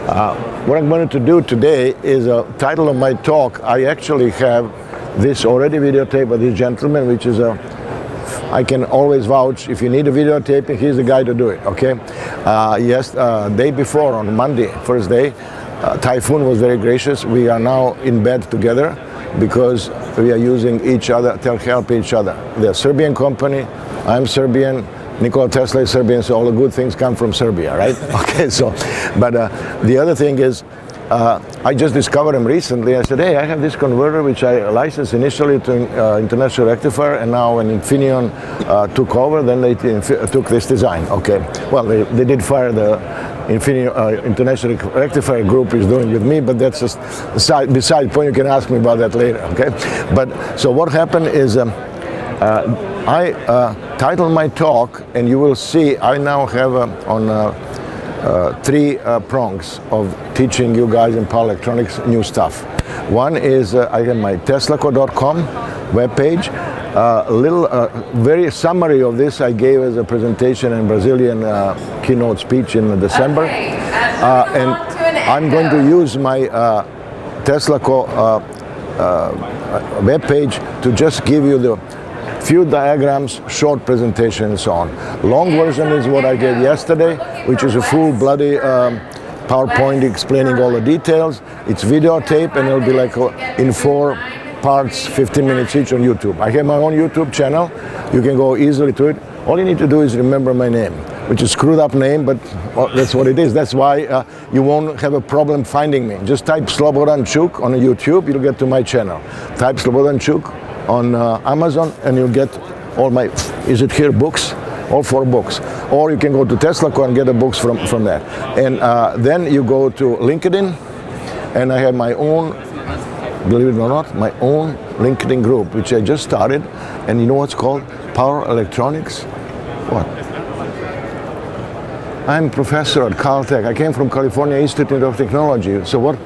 What I'm going to do today is a title of my talk. I actually have this already videotaped by this gentleman, which is I can always vouch, if you need a videotaping, he's the guy to do it, okay? Day before, on Monday, first day, Typhoon was very gracious. We are now in bed together because we are using each other to help each other. They're a Serbian company, I'm Serbian, Nikola Tesla is Serbian, so all the good things come from Serbia, right? Okay, so, but the other thing is, I just discovered him recently. I said, hey, I have this converter which I licensed initially to International Rectifier, and now when Infineon took over, then they took this design. Okay, well, they did fire the Infineon International Rectifier group is doing with me, but that's just beside point. You can ask me about that later, okay? But so what happened is I titled my talk, and you will see I now have on three prongs of teaching you guys in power electronics new stuff. One is I have my teslaco.com webpage. Very summary of this I gave as a presentation in Brazilian keynote speech in December. And I'm going to use my Teslaco webpage to just give you the few diagrams, short presentation, and so on. Long version is what I gave yesterday, which is a full bloody PowerPoint explaining all the details. It's videotape, and it'll be like in 4 parts, 15 minutes each on YouTube. I have my own YouTube channel. You can go easily to it. All you need to do is remember my name, which is a screwed up name, but that's what it is. That's why you won't have a problem finding me. Just type Slobodan Cuk on YouTube, you'll get to my channel. Type Slobodan Cuk on Amazon, and you'll get all my, is it here, books? All 4 books. Or you can go to Teslaco and get the books from there. And then you go to LinkedIn, and I have my own, believe it or not, my own LinkedIn group, which I just started. And you know what's called? Power Electronics. What? I'm a professor at Caltech. I came from California Institute of Technology. So what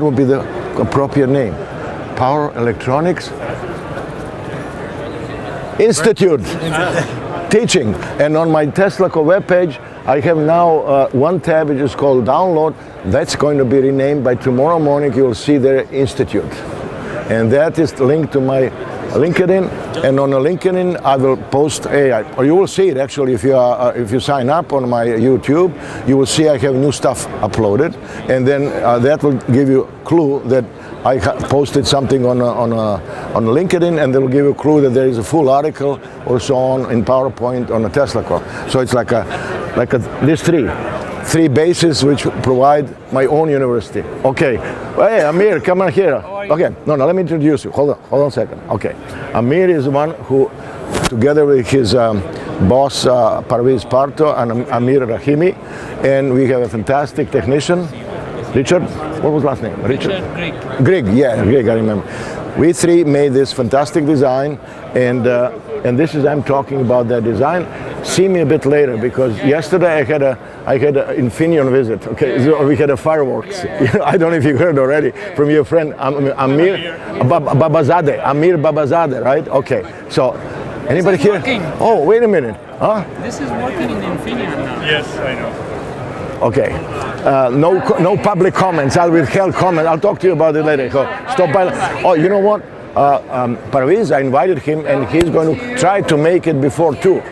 would be the appropriate name? Power Electronics Institute. Teaching. And on my Teslaco webpage, I have now one tab which is called Download. That's going to be renamed by tomorrow morning. You will see their Institute. And that is linked to my LinkedIn. And on the LinkedIn, I will post or you will see it actually if you sign up on my YouTube. You will see I have new stuff uploaded. And then that will give you a clue that I posted something on LinkedIn, and they will give you a clue that there is a full article or so on in PowerPoint on a Teslaco. So it's like these three bases which provide my own university. Okay, hey Amir, come on here. Okay, no, let me introduce you. Hold on a second. Okay, Amir is one who, together with his boss Parviz Parto and Amir Rahimi, and we have a fantastic technician. Richard, what was last name? Richard Greg, I remember. We three made this fantastic design, and this is, I'm talking about that design. See me a bit later, because yesterday I had an Infineon visit. Okay, so we had a fireworks. I don't know if you heard already from your friend Amir Babazadeh, right? Okay, so anybody here? Working. Oh, wait a minute, huh? This is working in Infineon now. Yes, I know. Okay, no public comments. I'll withhold comment. I'll talk to you about it later. So, stop by. Oh, you know what? Parviz, I invited him, and he's going to try to make it before 2.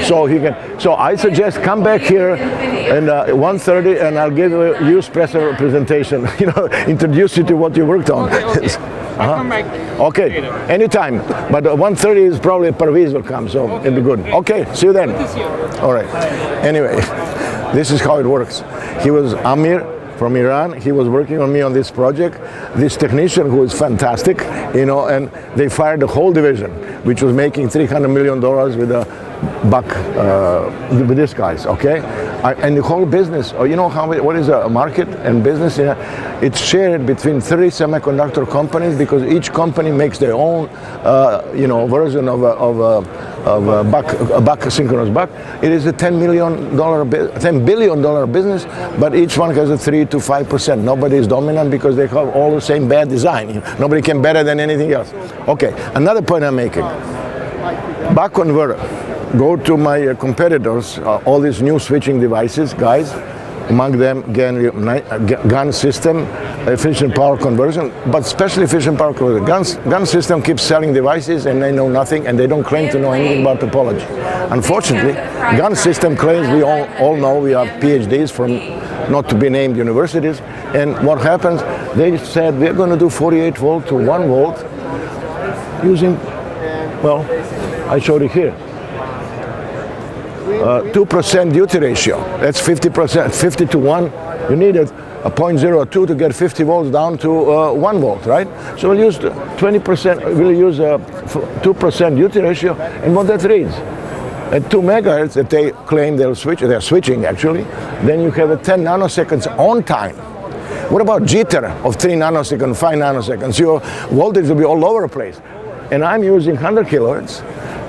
So he can. So I suggest come back here and 1:30, and I'll give you a special presentation. Introduce you to what you worked on. Okay. I'll come back. Okay, anytime. But 1:30 is probably Parviz will come, so it'll be good. Okay, see you then. All right. Anyway. This is how it works. He was Amir from Iran. He was working on me on this project. This technician who is fantastic, and they fired the whole division, which was making $300 million with a buck, with these guys, okay? And the whole business, what is a market and business? It's shared between 3 semiconductor companies, because each company makes their own, version of a buck, synchronous buck. It is a $10 billion business, but each one has a 3 to 5%. Nobody is dominant because they have all the same bad design. Nobody can better than anything else. Okay, another point I'm making. Buck converter. Go to my competitors, all these new switching devices, guys, among them gun system, efficient power conversion, but especially efficient power conversion. Gun system keeps selling devices and they know nothing and they don't claim to know anything about topology. Unfortunately, gun system claims we all know we have PhDs from not to be named universities, and what happens, they said we're going to do 48 volt to 1 volt using, well, I showed it here. 2% duty ratio. That's 50%, 50 to 1. You needed a 0.02 to get 50 volts down to 1 volt, right? So we'll use 20%, we'll use 2% duty ratio, and what that reads. At 2 megahertz that they claim they're switching actually, then you have a 10 nanoseconds on time. What about jitter of 3 nanoseconds, 5 nanoseconds? Your voltage will be all over the place. And I'm using 100 kilohertz,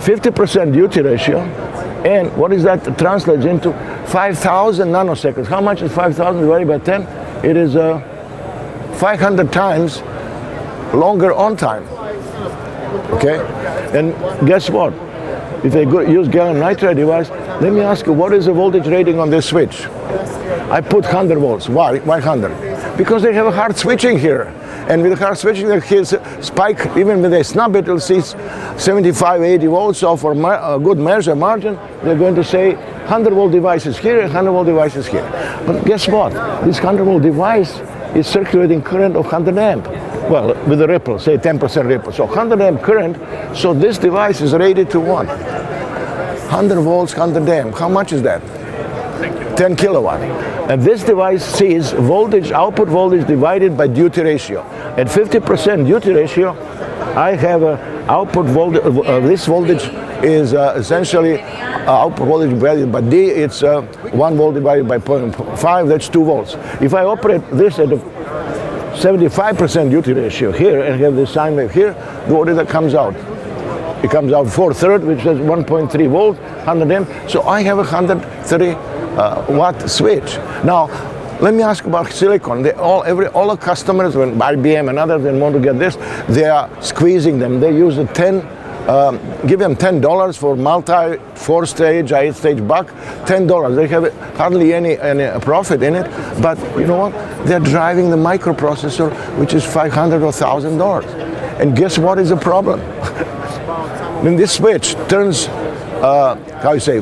50% duty ratio, and what is that translates into? 5,000 nanoseconds. How much is 5,000 divided by 10? It is 500 times longer on time. Okay? And guess what? If they use gallium nitride device, let me ask you, what is the voltage rating on this switch? I put 100 volts. Why? Why 100? Because they have a hard switching here. And with the hard switching, the spike, even when they snub it, you'll see 75, 80 volts. So for a good measure margin, they're going to say 100 volt devices here, 100 volt devices here. But guess what? This 100 volt device is circulating current of 100 amp. Well, with a ripple, say 10% ripple. So 100 amp current, so this device is rated to what? 100 volts, 100 amp. How much is that? 10 kilowatt. And this device sees voltage, output voltage divided by duty ratio. At 50% duty ratio, I have a output voltage, this voltage is essentially output voltage divided by D, it's 1 volt divided by 0.5, that's 2 volts. If I operate this at a 75% duty ratio here and have this sine wave here, what is that comes out? It comes out 4/3, which is 1.3 volt, 100 amp. So I have a 130 watt switch. Now, let me ask about silicon. All the customers, when IBM and others, they want to get this, they are squeezing them. They use a give them $10 for multi 4-stage, 8-stage buck, $10. They have hardly any profit in it, but you know what? They're driving the microprocessor, which is $500 or $1,000. And guess what is the problem? When this switch turns,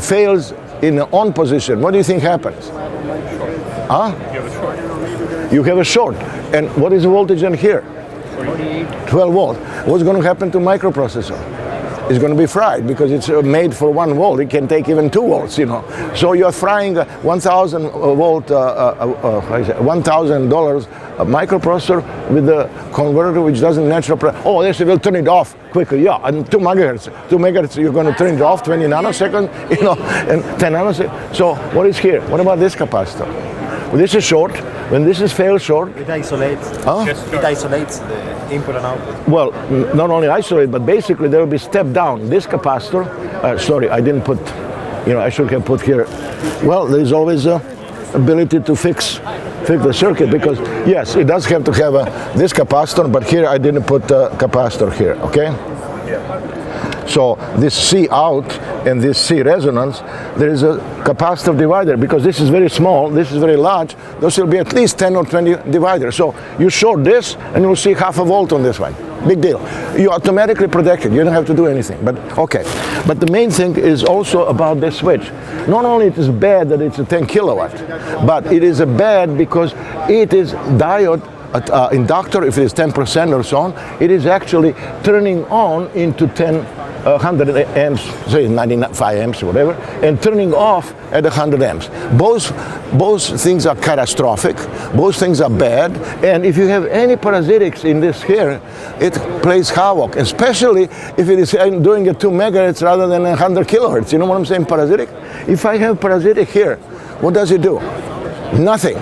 fails in the on position, what do you think happens? Huh? You have a short. And what is the voltage in here? 12 volt. What's going to happen to microprocessor? It's going to be fried because it's made for 1 volt. It can take even 2 volts, you know. So you're frying a 1,000 volt, $1,000 microprocessor with a converter which doesn't naturally. Oh, they say we'll turn it off quickly. Yeah, and 2 megahertz. 2 megahertz, you're going to turn it off 20 nanoseconds, you know, and 10 nanoseconds. So what is here? What about this capacitor? Well, this is short. When this is fail short, it isolates. Huh? It isolates the input and output. Well, not only isolate, but basically there will be step down. This capacitor. Sorry, I didn't put. You know, I should have put here. Well, there's always a ability to fix the circuit because yes, it does have to have this capacitor, but here I didn't put the capacitor here. Okay. Yeah. So this C out and this C resonance, there is a capacitive divider because this is very small, this is very large. Those will be at least 10 or 20 dividers. So you short this and you'll see half a volt on this one. Big deal. You automatically protect it. You don't have to do anything. But okay. But the main thing is also about this switch. Not only it is bad that it's a 10 kilowatt, but it is a bad because it is diode inductor, if it is 10% or so on, it is actually turning on into 100 amps, say 95 amps or whatever, and turning off at 100 amps. Both things are catastrophic, both things are bad, and if you have any parasitics in this here, it plays havoc, especially if it is doing a 2 megahertz rather than 100 kilohertz. You know what I'm saying, parasitic? If I have parasitic here, what does it do? Nothing.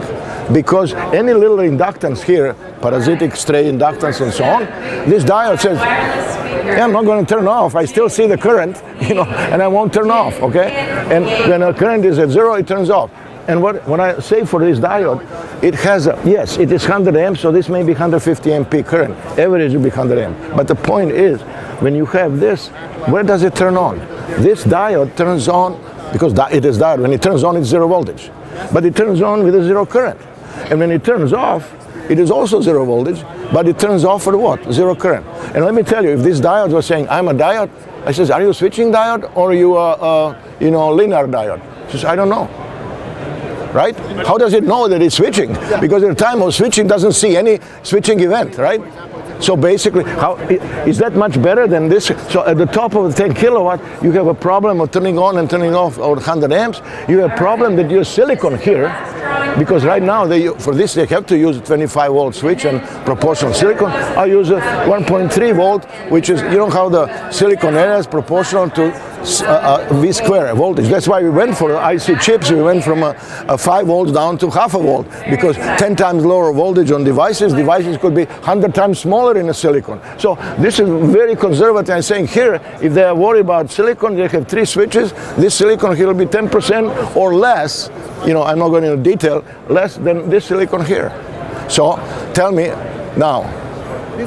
Because any little inductance here, parasitic stray inductance and so on, this diode says, yeah, I'm not going to turn off. I still see the current, you know, and I won't turn off, okay? And when the current is at 0, it turns off. And when I say for this diode, it has yes, it is 100 amps, so this may be 150 amp peak current. Average will be 100 amp. But the point is, when you have this, where does it turn on? This diode turns on, because it is diode, when it turns on, it's 0 voltage. but it turns on with a zero current. And when it turns off, it is also zero voltage, but it turns off for what? Zero current. And let me tell you, if this diode was saying, I'm a diode, I says, are you a switching diode or are you a linear diode? He says, I don't know. Right? How does it know that it's switching? Because at the time of switching doesn't see any switching event, right? So basically, how is that much better than this? So at the top of the 10 kilowatt, you have a problem of turning on and turning off or 100 amps. You have a problem that you use silicon here, because right now for this they have to use a 25 volt switch and proportional silicon. I use a 1.3 volt, which is, you know how the silicon area is proportional to V square voltage. That's why we went for IC chips. We went from a 5 volts down to half a volt, because 10 times lower voltage on devices. Devices could be 100 times smaller in a silicon. So this is very conservative. I'm saying here, if they are worried about silicon, they have 3 switches. This silicon here will be 10% or less. You know, I'm not going into detail, less than this silicon here. So tell me now,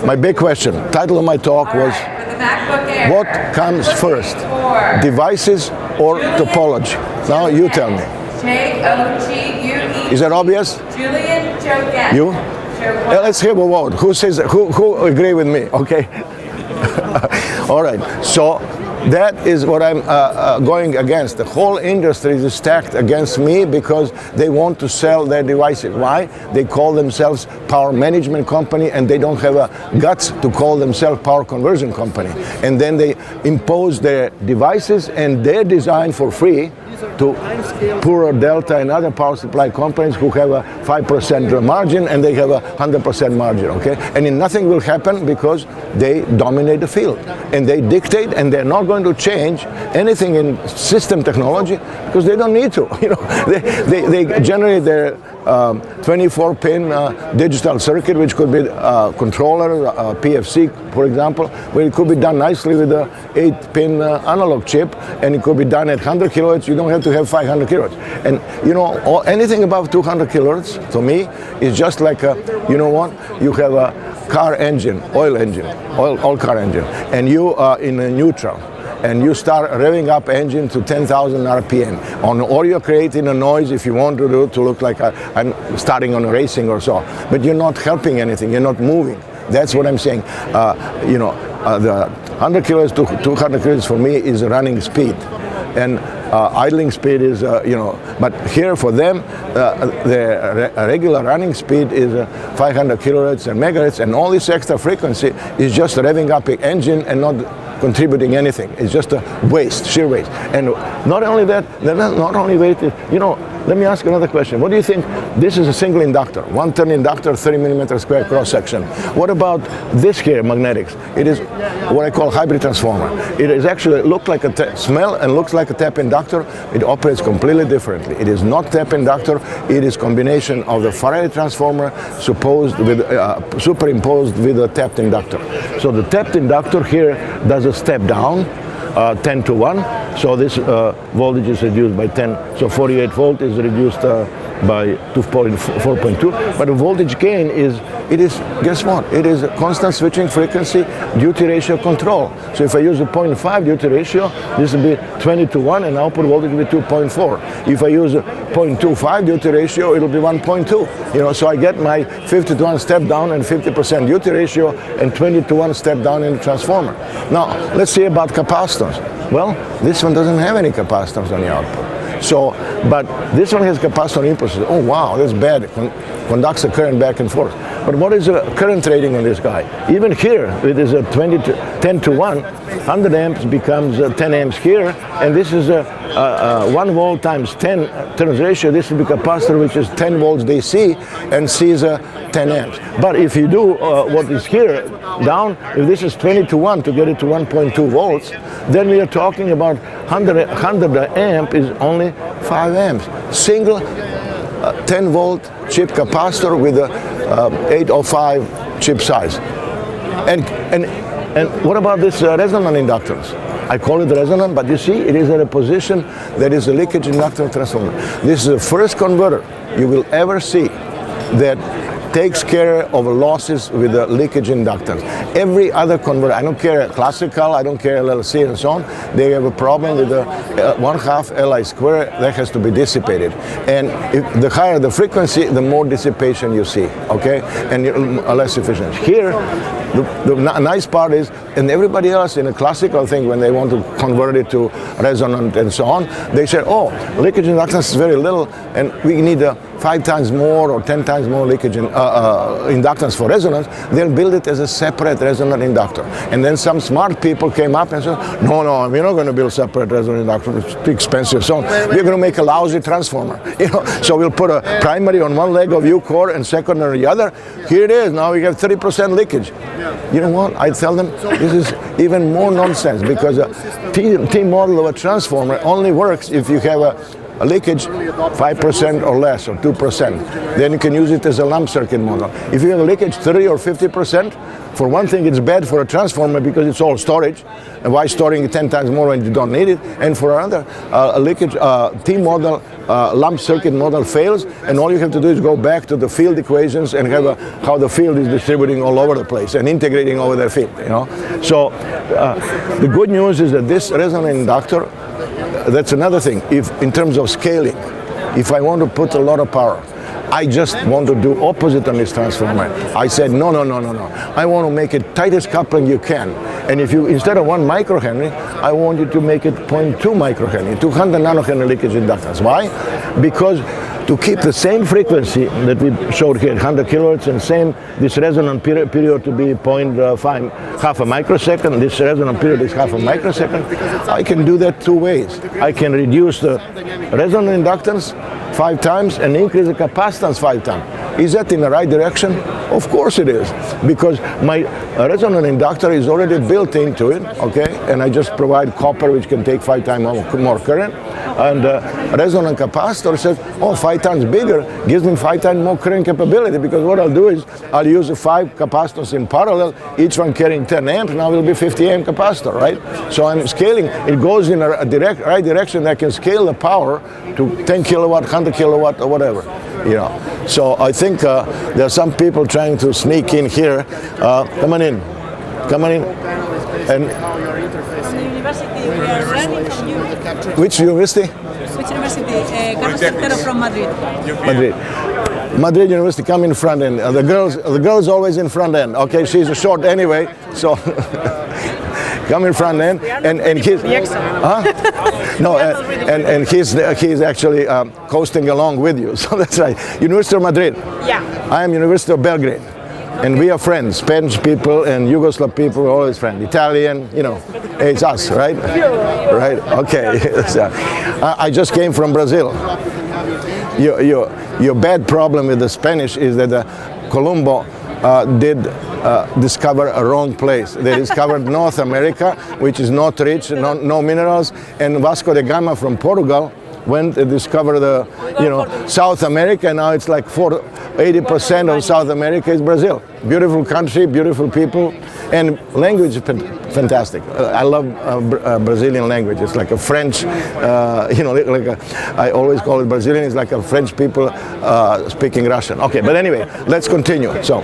my big question, title of my talk was, what comes first, devices or topology? Now you tell me. Is that obvious? You? Let's hear a vote. Who says, who agree with me? Okay. All right. So that is what I'm going against. The whole industry is stacked against me because they want to sell their devices. Why? They call themselves power management company, and they don't have a guts to call themselves power conversion company. And then they impose their devices and their design for free to Puro, Delta, and other power supply companies who have a 5% margin, and they have a 100% margin, okay? And then nothing will happen because they dominate the field. And they dictate, and they're not going to change anything in system technology because they don't need to. You know, they generate their 24-pin digital circuit, which could be a controller, a PFC, for example, where it could be done nicely with a 8-pin analog chip, and it could be done at 100 kilohertz. You don't have to have 500 kilohertz. And you know, anything above 200 kilohertz, to me, is just like a, you know what, you have a car engine, oil car engine, and you are in a neutral, and you start revving up engine to 10,000 RPM, or you're creating a noise if you want to do to look like I'm starting on a racing or so, but you're not helping anything, you're not moving. That's what I'm saying. You know, the 100 kilohertz to 200 kilohertz for me is running speed, and idling speed is, you know, but here for them, the regular running speed is 500 kilohertz and megahertz, and all this extra frequency is just revving up the engine and not contributing anything. It's just a waste, sheer waste. And not only that, not only weighted, you know, let me ask another question. What do you think? This is a single inductor, 1-turn inductor, 30 millimeter square cross section. What about this here, magnetics? It is what I call hybrid transformer. It is actually look like a smell and looks like a tap inductor. It operates completely differently. It is not tap inductor. It is combination of the Faraday transformer supposed with superimposed with a tapped inductor. So the tapped inductor here does a step down, 10 to 1. So this voltage is reduced by 10. So 48 volt is reduced by 4.2. But the voltage gain is, guess what? It is a constant switching frequency duty ratio control. So if I use a 0.5 duty ratio, this will be 20 to 1 and output voltage will be 2.4. If I use a 0.25 duty ratio, it'll be 1.2. You know, so I get my 50 to 1 step down and 50% duty ratio and 20 to 1 step down in the transformer. Now, let's see about capacitance. Well, this one doesn't have any capacitance on the output. So, but this one has capacitor impulses. Oh wow, that's bad. Conducts the current back and forth. But what is the current rating on this guy? Even here, it is a 10 to 1. 100 amps becomes 10 amps here, and this is a 1 volt times 10 turns ratio. This will be capacitor, which is 10 volts DC, and sees 10 amps. But if you do what is here down, if this is 20 to 1 to get it to 1.2 volts, then we are talking about 100 amp is only 5 amps. Single 10 volt chip capacitor with a 805 chip size. And what about this resonant inductance? I call it resonant, but you see, it is at a position that is a leakage inductor transformer. This is the first converter you will ever see that takes care of losses with the leakage inductance. Every other converter, I don't care classical, I don't care LLC and so on, they have a problem with the 1/2 Li square that has to be dissipated. And if the higher the frequency, the more dissipation you see, okay? And less efficient. Here, the nice part is, and everybody else in a classical thing, when they want to convert it to resonant and so on, they say, oh, leakage inductance is very little, and we need 5 times more or 10 times more leakage inductance for resonance. They'll build it as a separate resonant inductor. And then some smart people came up and said, no, we're not going to build separate resonant inductor. It's too expensive. So we're going to make a lousy transformer. So we'll put a primary on one leg of U core and secondary on the other. Here it is. Now we have 30% leakage. You know what? I tell them this is even more nonsense, because a T model of a transformer only works if you have a leakage 5% or less, or 2%. Then you can use it as a lump circuit model. If you have a leakage 30 or 50%, for one thing it's bad for a transformer because it's all storage. And why storing 10 times more when you don't need it? And for another, a leakage T model, lump circuit model fails, and all you have to do is go back to the field equations and have how the field is distributing all over the place and integrating over the field. So the good news is that this resonant inductor, that's another thing. If in terms of scaling, if I want to put a lot of power, I just want to do opposite on this transformer. I said, no. I want to make it tightest coupling you can. And if you, instead of 1 microhenry, I want you to make it 0.2 microhenry, 200 nanohenry leakage inductance. Why? Because to keep the same frequency that we showed here, 100 kilohertz, and same, this resonant period to be 0.5, half a microsecond, this resonant period is half a microsecond, I can do that 2 ways. I can reduce the resonant inductance 5 times and increase the capacitance 5 times. Is that in the right direction? Of course it is, because my resonant inductor is already built into it, okay? And I just provide copper, which can take 5 times more current. And resonant capacitor says, oh, 5 times bigger gives me 5 times more current capability, because what I'll do is I'll use 5 capacitors in parallel, each one carrying 10 amps, now it will be 50 amp capacitor, right? So I'm scaling, it goes in a right direction. I can scale the power to 10 kilowatt, 100 kilowatt, or whatever. So I think there are some people trying to sneak in here. Come on in. And university, we are learning from you. which university? Which university? Carlos III from Madrid. Madrid University, come in front end. The girl's always in front end. Okay, she's short anyway, so come in front end. And he's, no, and he's actually coasting along with you. So that's right. University of Madrid. Yeah. I am University of Belgrade. And we are friends. Spanish people and Yugoslav people are always friends. Italian, it's us, right? Right, okay. I just came from Brazil. Your bad problem with the Spanish is that Colombo did discover a wrong place. They discovered North America, which is not rich, no minerals, and Vasco da Gama from Portugal went and discovered South America, and now it's like 80% of South America is Brazil. Beautiful country, beautiful people, and language is fantastic. I love Brazilian language. It's like a French, I always call it Brazilian. It's like a French people speaking Russian. Okay, but anyway, let's continue. So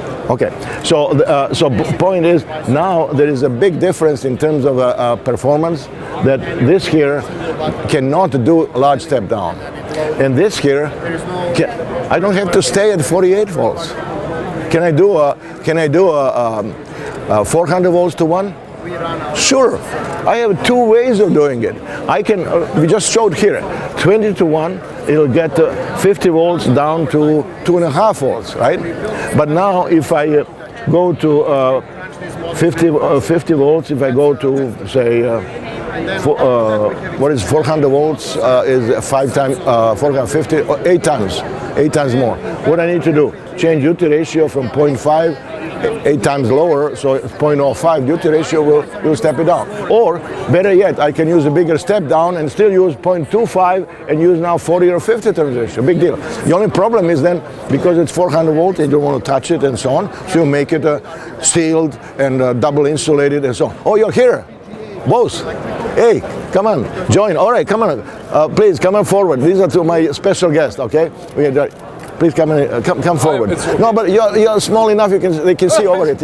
point is, now there is a big difference in terms of performance, that this here cannot do a large step down, and this here I don't have to stay at 48 volts. Can I do a 400 volts to 1? Sure. I have 2 ways of doing it. I can, we just showed here, 20 to 1, it'll get 50 volts down to 2.5 volts, right? But now if I go to 50 volts, if I go to, say, what is 400 volts is 5 times, 450, 8 times more. What I need to do, change duty ratio from 0.5, 8 times lower, so it's 0.05, duty ratio will step it down. Or, better yet, I can use a bigger step down and still use 0.25 and use now 40 or 50 times ratio, big deal. The only problem is then, because it's 400 volts, you don't want to touch it and so on, so you make it sealed and double insulated and so on. Oh, you're here, both. Hey, come on, join. All right, come on. Please, come on forward. These are to my special guests, okay? Please come forward. No, but you're small enough. They can see over it.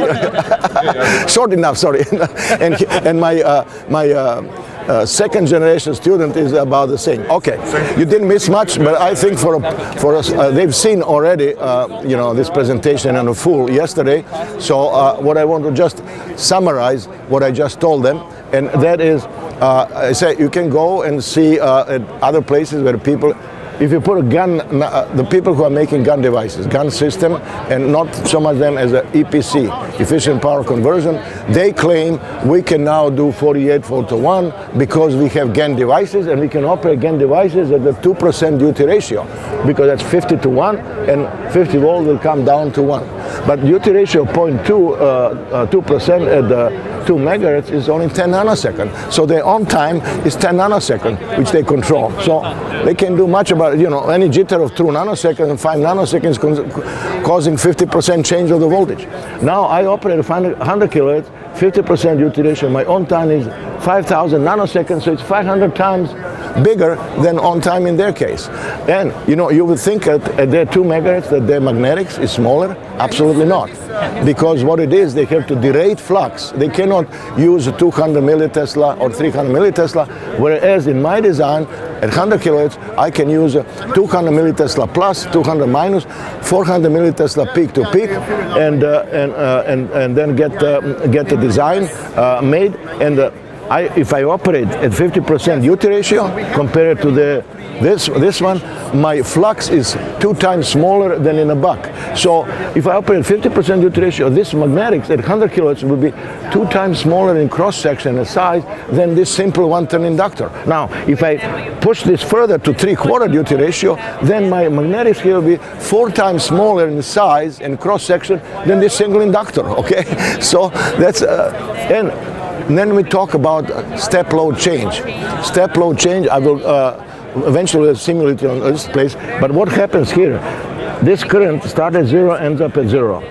Short enough, sorry. and my second generation student is about the same. Okay, you didn't miss much, but I think for us, they've seen already, this presentation in a full yesterday. So what I want to just summarize what I just told them, and that is, I say you can go and see at other places where people. If you put a gun, the people who are making gun devices, gun system, and not so much them as a EPC, efficient power conversion, they claim we can now do 48 volt to 1 because we have GaN devices and we can operate GaN devices at the 2% duty ratio because that's 50 to 1 and 50 volt will come down to 1. But duty ratio 2% at the 2 megahertz is only 10 nanoseconds. So their on time is 10 nanoseconds, which they control. So they can do much about, any jitter of 2 nanoseconds and 5 nanoseconds causing 50% change of the voltage. Now I operate 100 kilohertz, 50% duty ratio. My on time is 5,000 nanoseconds, so it's 500 times bigger than on time in their case. And you would think at their 2 megahertz that their magnetics is smaller. Absolutely not. Because what it is, they have to derate flux. They cannot use 200 millitesla or 300 millitesla, whereas in my design, at 100 kilohertz, I can use 200 millitesla plus, 200 minus, 400 millitesla peak to peak, and then get the design made. And if I operate at 50% duty ratio compared to this one, my flux is 2 times smaller than in a buck. So if I operate 50% duty ratio, this magnetics at 100 kilohertz will be 2 times smaller in cross section and size than this simple 1-turn inductor. Now, if I push this further to 3/4 duty ratio, then my magnetics here will be 4 times smaller in size and cross section than this single inductor. Okay, so that's and then we talk about step load change. Step load change, I will eventually simulate it on this place, but what happens here? This current starts at 0, ends up at 0.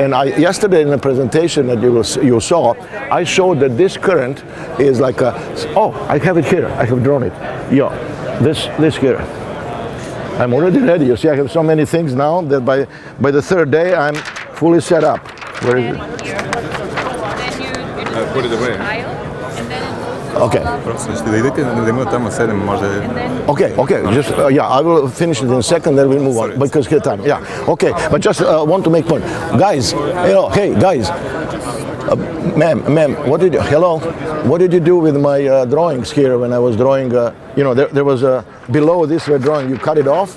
And yesterday in the presentation that you saw, I showed that this current is like I have it here, I have drawn it. Yeah, this here. I'm already ready. You see, I have so many things now that by the third day, I'm fully set up. Where is it? Put it away. Okay. Okay. Just I will finish it in a second. Then we'll move on because of time. Yeah. Okay. But just want to make point, guys. Hey, guys. Ma'am, what did you do with my drawings here when I was drawing? There was below this drawing. You cut it off.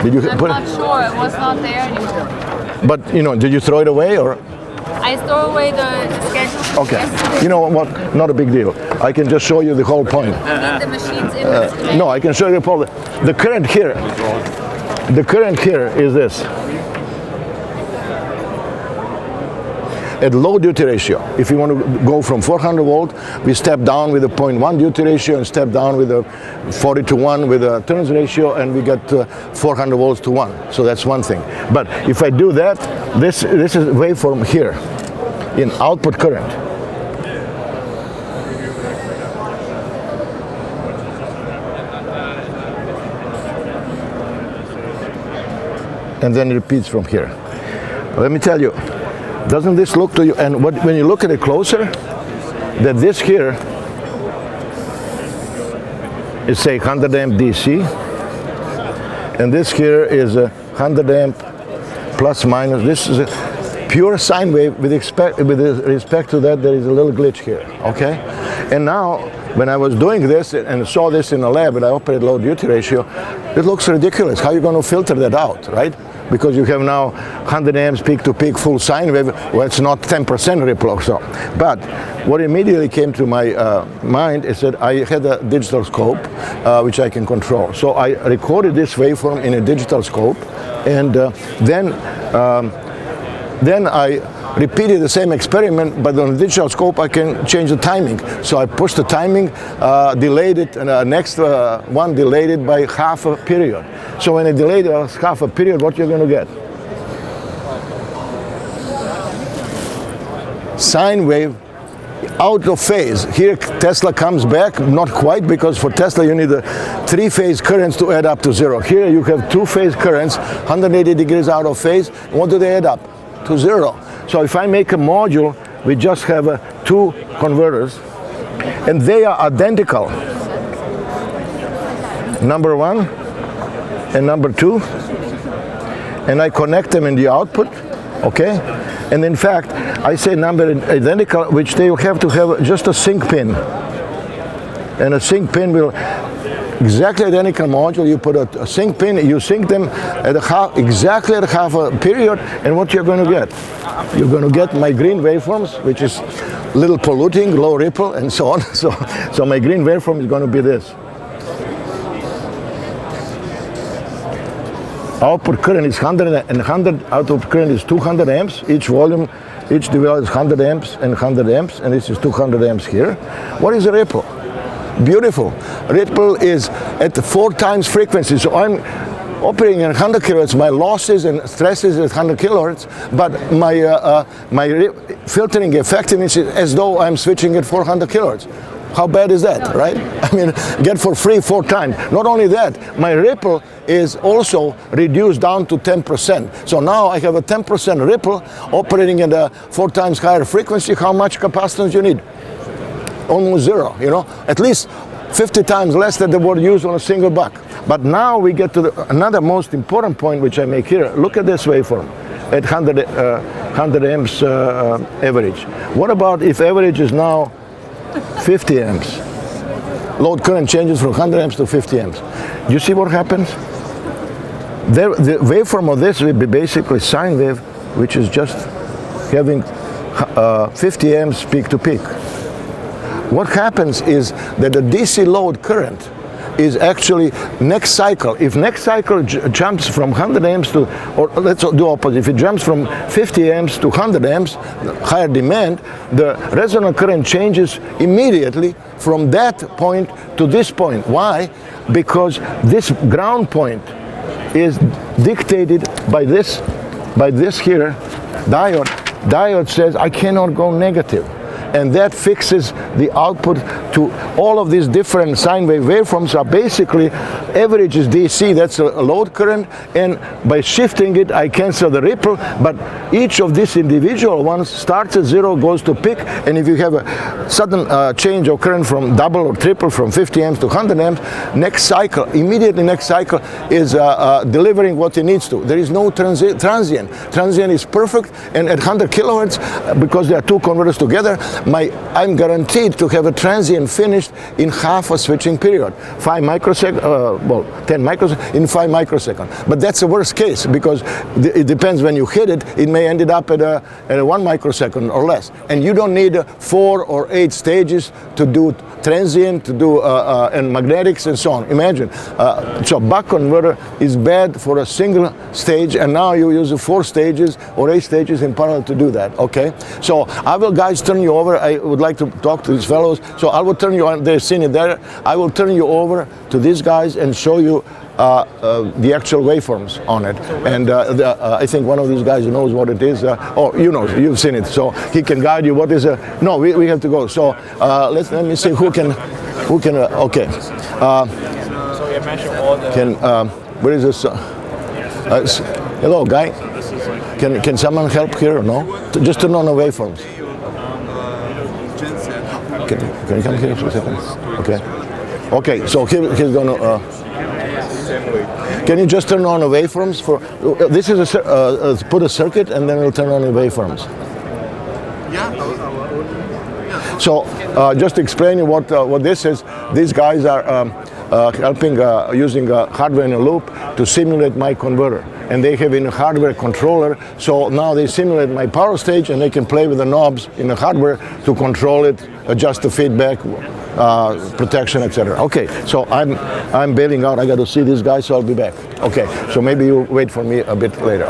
Did you? I'm not sure. It was not there anymore. But did you throw it away or? I throw away the schedule. Okay. You know what? Not a big deal. I can just show you the whole point. The machine's in no, I can show you the problem. The current here is this. At low duty ratio, if you want to go from 400 volt, we step down with a 0.1 duty ratio and step down with a 40 to 1 with a turns ratio, and we get 400 volts to 1. So that's one thing. But if I do that, this is waveform here in output current. And then it repeats from here. Let me tell you, doesn't this look to you, and when you look at it closer, that this here is say 100 amp DC, and this here is a 100 amp plus minus. This is a pure sine wave. With respect to that, there is a little glitch here, okay? And now, when I was doing this and saw this in a lab and I operated low duty ratio, it looks ridiculous. How are you going to filter that out, right? Because you have now 100 amps peak to peak full sine wave, well, it's not 10% ripple or so. But what immediately came to my mind is that I had a digital scope, which I can control. So I recorded this waveform in a digital scope, and then I repeated the same experiment, but on the digital scope I can change the timing. So I pushed the timing, delayed it, and next one delayed it by half a period. So when I delayed half a period, what you're going to get? Sine wave out of phase. Here Tesla comes back, not quite, because for Tesla you need a 3-phase currents to add up to 0. Here you have 2-phase currents, 180 degrees out of phase. What do they add up? To 0. So if I make a module, we just have 2 converters, and they are identical. Number 1 and number 2, and I connect them in the output, okay? And in fact, I say number identical, which they will have to have just a sync pin. And a sync pin will, exactly identical module, you put a sync pin, you sync them at exactly at half a period, and what you're going to get? You're going to get my green waveforms, which is little polluting, low ripple, and so on. So my green waveform is going to be this. Output current is 100 and 100, output current is 200 amps, each volume, each device is 100 amps and 100 amps, and this is 200 amps here. What is a ripple? Beautiful. Ripple is at 4 times frequency, so I'm operating at 100 kilohertz, my losses and stresses at 100 kilohertz, but my filtering effectiveness is as though I'm switching at 400 kilohertz. How bad is that, right? I mean, get for free 4 times. Not only that, my ripple is also reduced down to 10%. So now I have a 10% ripple operating at a 4 times higher frequency. How much capacitance you need? Almost 0, you know? At least 50 times less than they would use on a single buck. But now we get to another most important point which I make here. Look at this waveform at 100 amps average. What about if average is now 50 amps? Load current changes from 100 amps to 50 amps. You see what happens? The waveform of this will be basically sine wave, which is just having 50 amps peak to peak. What happens is that the DC load current is actually next cycle. If next cycle jumps from 100 amps to, or let's do opposite, if it jumps from 50 amps to 100 amps, higher demand, the resonant current changes immediately from that point to this point. Why? Because this ground point is dictated by this here diode. Diode says I cannot go negative. And that fixes the output to all of these different sine wave waveforms. Are basically average is DC, that's a load current, and by shifting it I cancel the ripple, but each of these individual ones starts at 0, goes to peak, and if you have a sudden change of current from double or triple from 50 amps to 100 amps, next cycle, immediately next cycle is delivering what it needs to. There is no transient. Transient is perfect, and at 100 kilohertz, because there are 2 converters together, I'm guaranteed to have a transient finished in half a switching period, 5 microseconds, 10 microseconds, in 5 microseconds. But that's the worst case, because it depends when you hit it, it may end up at a 1 microsecond or less. And you don't need 4 or 8 stages to do transient, to do and magnetics and so on. Imagine. So buck converter is bad for a single stage, and now you use 4 stages or 8 stages in parallel to do that, okay? So I will, guys, turn you over. I would like to talk to these fellows. So I will turn you on, they've seen it there. I will turn you over to these guys and show you the actual waveforms on it. And I think one of these guys knows what it is. Oh, you know, you've seen it. So he can guide you. What is a, no, we have to go. So let me see who can, okay. So you mentioned all the... where is this? Hello, guy. Can someone help here or no? Just turn on the waveforms. Can you come here for a second? Okay. Okay, so he's going to... can you just turn on the waveforms for... this is put a circuit and then we'll turn on the waveforms. Yeah. So just to explain you what this is, these guys are helping using hardware in a loop to simulate my converter. And they have in a hardware controller, so now they simulate my power stage and they can play with the knobs in the hardware to control it, adjust the feedback, protection, etc. Okay, so I'm bailing out. I got to see this guy, so I'll be back. Okay, so maybe you wait for me a bit later.